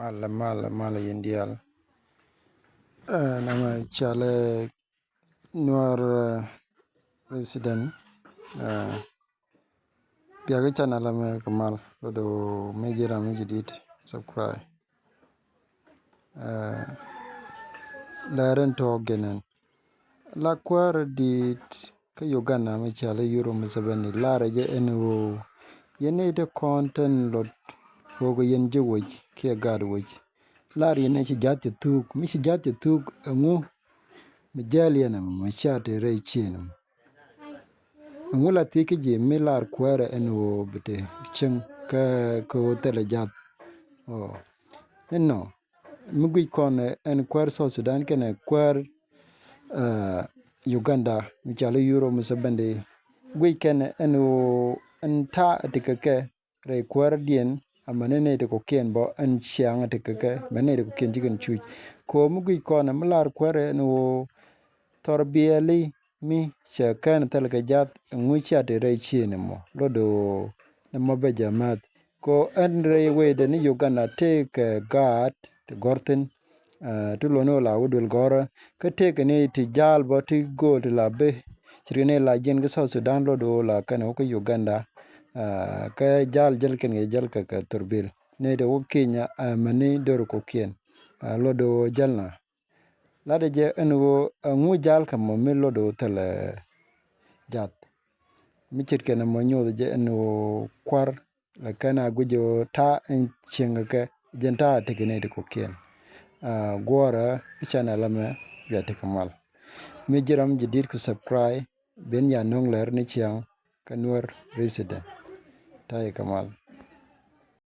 mala yendial nama chale nuar resident biaga channel me kamal do mejira mejidit subscribe laren to genen la kwar dit ka Uganda me chale Euro Museveni lara je enu yene de content lot wogo yen je woj ke gad woj lar yene ci jati tuk mi ci jati tuk ngu mi jali yana ma chate re chenum ngu la tiki je mi lar kwara enu bete chen ka ko tele jat oh no mi gui kon en kwar so Sudan kene kwar Uganda mi chale Euro Museveni gui kene enu enta tikake re kwar dien amanene de ko ken bo an chiang de ke mane de ko ken jigen chu ko mugi ko na mlar kware no torbieli mi che kan tel ga jat ngu cha de re chine mo lodo na mabe jamat ko an re we de ni Uganda take god to gorten to lono la udul gora ka take ni ti jal bo ti go de la be chirine la jen ga so Sudan lodo la kan ko Uganda ka jal ken jal ka turbil ne de Kenya mani dor ko kien lodo jalna lade je enwo ngu jal ka mo mi lodo tele jat mi ken mo nyodo je enwo kwar la kana gujo ta en chenga ke jenta te ne de ko kien gora channel me ya te kamal mi jiram jidir ku subscribe ben ya nong ler ni chiang kanwar resident tai kamal